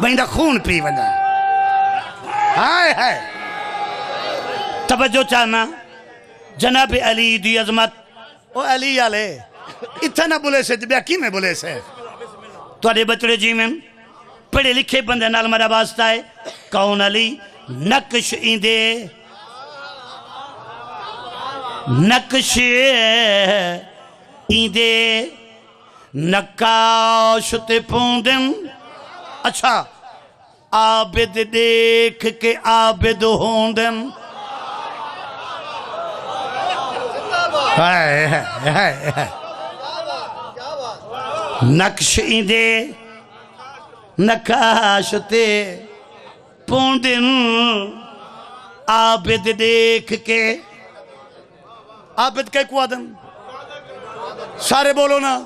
بہندہ خون پی ونجا ہائے ہائے توجہ چاہنا جناب علی دی عظمت او علی آلے اتنا بولے سے بیا کی میں بولے سے توڑے بچڑے جی میں پڑھے لکھے بندے نال مرا واسطہ ہے کون علی نقش ایندے نقش ایندے نقاش تے پوندن اچھا عابد دیکھ کے عابد ہوندن نقش ایندے نقاش تے پوندن عابد دیکھ کے عابد کے کو آدم سارے بولو نا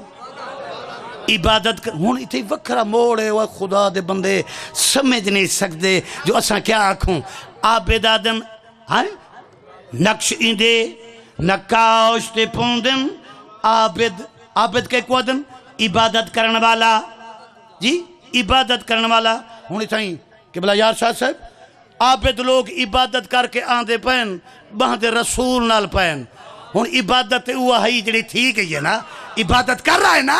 عبادت ہون اتھے وکرہ موڑے وہ خدا دے بندے سمجھ نہیں سکتے جو اساں کیا آکھوں عابد آدم نقش ایندے نقاش تے پوندن عابد کے کو آدم عبادت کرن والا جی عبادت کرن والا ہونی تھائیں کہ بلا یار شاہ صاحب عابد لوگ عبادت کر کے آندے پہن بہندے رسول نال پہن ہون عبادت اوہ ہی جڑی تھی گئی ہے نا عبادت کر رہا ہے نا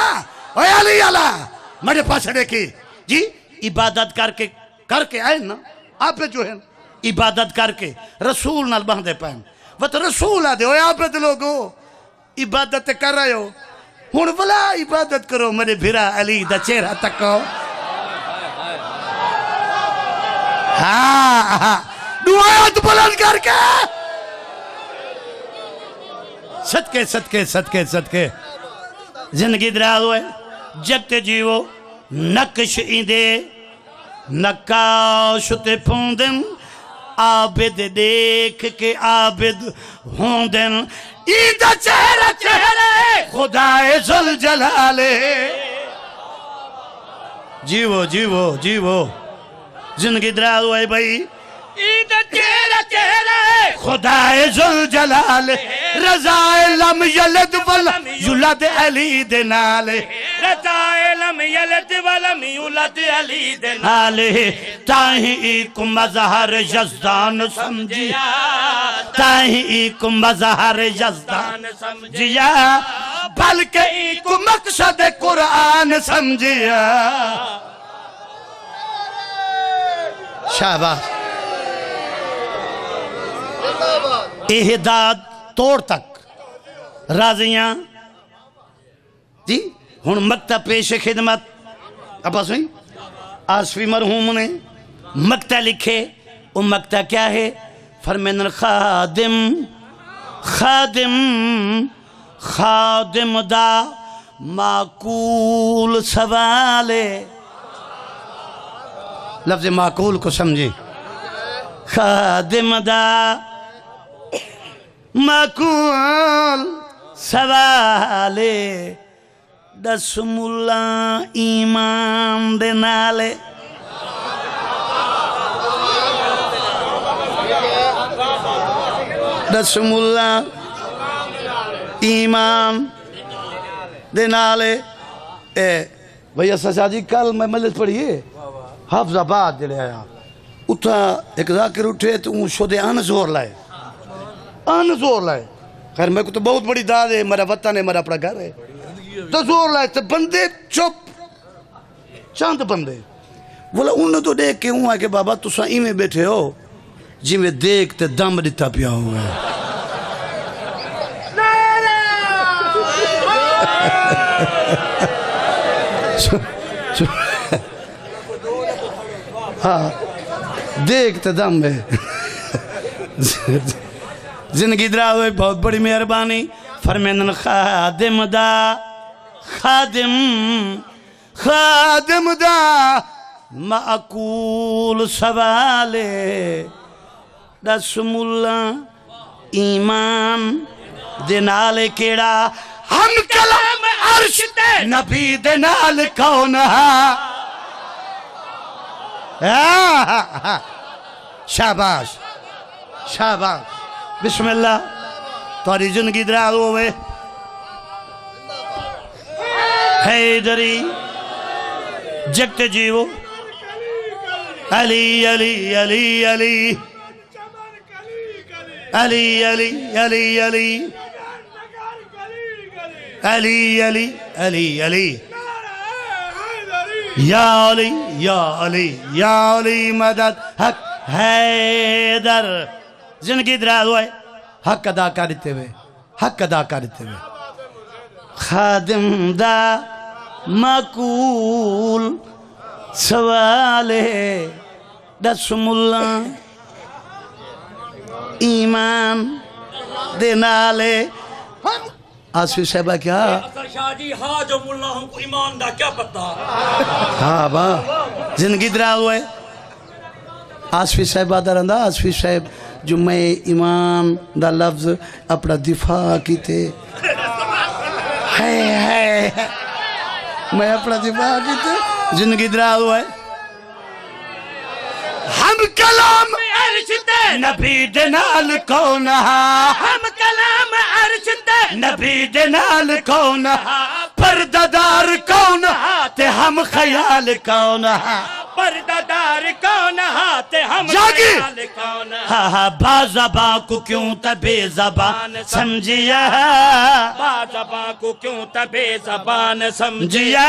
اے علی اللہ میرے پاس دیکھی جی عبادت کر کے آئے نا عابد جو ہے عبادت کر کے رسول نال بہندے پہن وہ تو رسول آدھے اے عابد لوگو عبادت کر رہے ہو ہون بلا عبادت کرو میرے بھیرا علی دا چہرہ تکو ہاں دعایت بلند کر کے صدقے صدقے صدقے صدقے زندگی دراز ہوئے جگتے جیو نقش ایندے نقاش تے پوندن عابد دیکھ کے عابد ہوندن ایدہ چہرہ چہرے خدائے ذوالجلالے جیو جیو جیو زندگی دراز ہوئے بھائی ایدہ چہرہ چہرے خدائے ذوالجلالے رضائے لم یلد ولم یولد علی دنالے رضائے لم یلد ولم یولد علی دنالے تاہی کو مظہر یزدان سمجھیا تاہی کو مظہر یزدان سمجھیا بلکہ کو مقصد قرآن سمجھیا شہباز احداد توڑ تک راضیاں جی ہون مکتب پیش خدمت اب سوئی آصفی مرحوم نے مکتب لکھے وہ مکتب کیا ہے فرمین الخادم خادم خادم دا معقول سوالے لفظ معقول کو سمجھے خادم دا معقول سوالے دس ملا ایمان دے نالے دس ملا ایمان دے نالے بھئی سچا جی کل میں مجلس پڑھئے حافظ آباد جڑے آیا اتھا ایک ذاکر اٹھے تو ان شدے آن زور لائے آن زور لائے خیر میں کو تو بہت بڑی داد ہے میرا وطن ہے میرا اپنا گھر ہے تو زور لائے تو بندے چپ چاند بندے بولا انہوں تو دیکھ کے ہوں ہے کہ بابا تو ساں میں بیٹھے ہو جی میں دیکھ تے دم دیتا پیا ہوا ہے ہاں دیکھتے دم ہے زندگی دراز ہوئی بہت بڑی مہربانی فرمین خادم دا خادم خادم دا معقول سوالے دس ملا ایمان دنال کیڑا ہم کلام عرش تے نبی دنال کون شاباش شاباش بسم اللہ تاری زندگی دراز ہوئے حیدری جگتے جیو علی علی علی علی علی علی علی علی علی علی علی علی یا علی یا علی یا علی مدد حق حیدر زندگی دراز ہوئے حق ادا کرتے ہوئے حق ادا کرتے ہوئے خادم دا مقول سوال ہے دس ملا ایمان دے نالے آسفی صاحبہ کیا شاہ جی ہاں جو ملا ہم کو ایمان دا کیا پتا ہاں با زندگی درا ہوئے آسفی صاحبہ در اندہ آسفی صاحب جو میں ایمان دا لفظ اپنا دفاع کی تھے میں اپنا دفاع کی تھے زندگی درا ہوئے ہم کلام عرش تے نبی دے نال کون ہا ہم کلام عرش تے نبی دے نال کون ہا پردادار کون ہا تے ہم خیال کون ہا پردادار کون ہا تے ہم خیال کون ہا ہا با زباں کو کیوں تا بے زبان سمجھیا با زباں کو کیوں تا بے زبان سمجھیا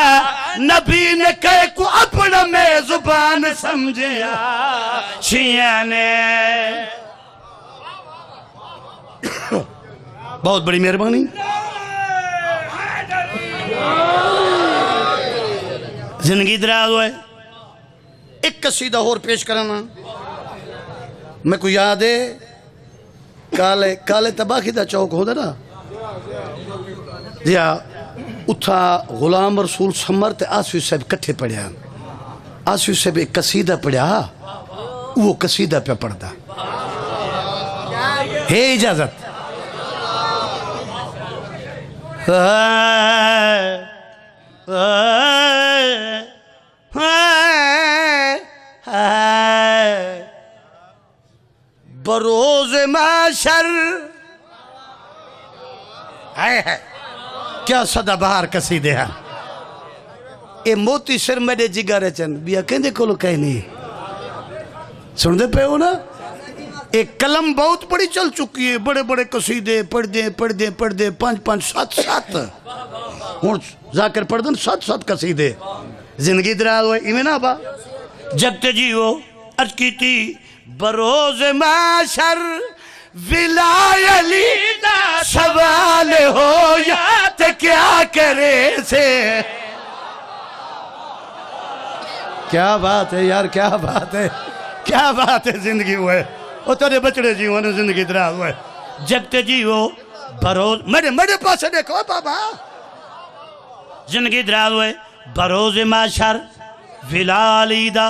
نبی نے کہے کو اپنا میں زبان سمجھیا شیعہ نے بہت بڑی مہربانی زندگی دراز ہوئے ایک قصیدہ اور پیش کرنا میں کو یاد ہے کالے تباہی دا چوک ہو دا نا یا اتھا غلام رسول سمر تے آسفی صاحب کٹھے پڑھیا آسفی صاحب ایک قصیدہ پڑھیا وہ قصیدہ پہ پڑھتا ہے اجازت بروز معاشر ہے کیا صدا بہار قصیدے ہیں اے موتی سر میرے جگارے چند بیا کہندے کولو کہیں نہیں سن دے پہ ہو نا ایک کلم بہت بڑی چل چکی ہے بڑے بڑے قصیدے پڑھ دیں 5 7 7 ہون ذاکر پڑھ دیں 7 قصیدے زندگی دراز ہوئے ایمین آبا جب تے جیو عرض کی تھی بروز معاشر ولای علی دا سوال ہو یا تے کیا کرے سے کیا بات ہے یار کیا بات ہے زندگی ہوئے وہ تیرے بچڑے جیو نے زندگی دراز ہوئے جب تے جیو بروز میرے پاس دیکھو بابا زندگی دراز ہوئے بروز معاشر ولا علی دا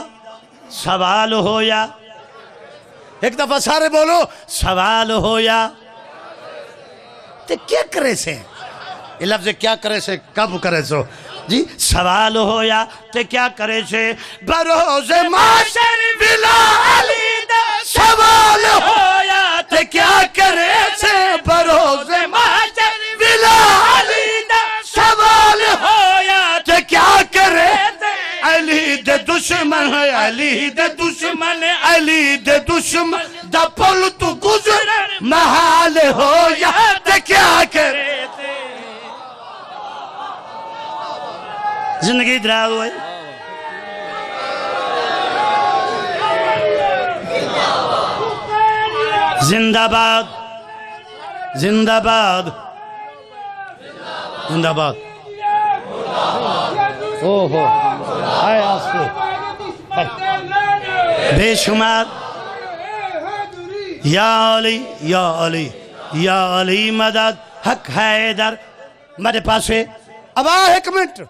سوال ہویا ایک دفعہ سارے بولو سوال ہویا تے کیا کرے سے یہ لفظ کیا کرے سے کب کرے سو جی سوال ہویا تے کیا کرے سے بروز معاشر ولا علی دا سوال ہویا تے کیا کرے سے بروز معاشر ولا علی دا سوال ہویا تے کیا کرے علی دے دشمن علی دے دشمن علی دے دشمن دا پل تو گزر محال ہویا تے کیا کرے زندگی دراز ہوئے زندہ باد زندہ باد زندہ باد اوہو آئے آسکو بے شمار یا علی یا علی یا علی مدد حق حیدر میرے پاس ہے اب ایک منٹ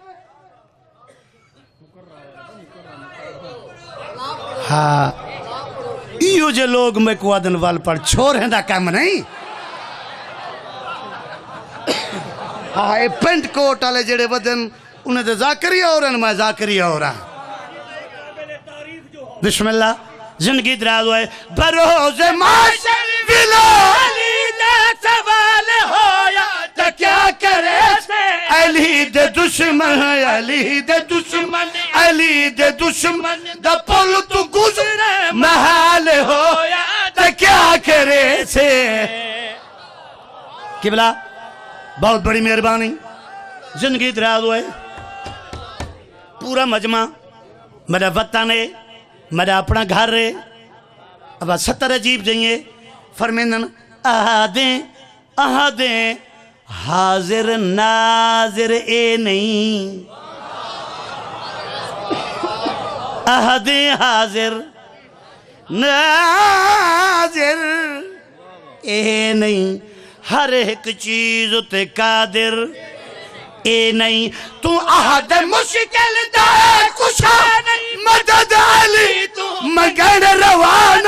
ہاں ایو جو لوگ میں کو آدن وال پر چھوڑ ہیں دا کام نہیں ہاں اے پینٹ کوٹ آلے جڑے ودن انہیں دے ذاکری ہو رہا میں ذاکری ہو رہا بسم اللہ زندگی دراز ہوئے بروز معاشر ولا علی دا سوال ہویا تا کیا کرے سے علی دے دشمن علی دے دشمن علی دے دشمن دا پل تو گزر سے قبلہ بہت بڑی مہربانی زندگی دراز ہوئے پورا مجمع میرا وطن ہے میرا اپنا گھر ہے اب 70 عجیب جائیے فرمیندن احدیں حاضر ناظر اے نہیں احدیں حاضر ناظر اے نہیں ہر ایک چیز تے قادر اے نہیں تو احد مشکل دے کشا مدد علی تو مگر روان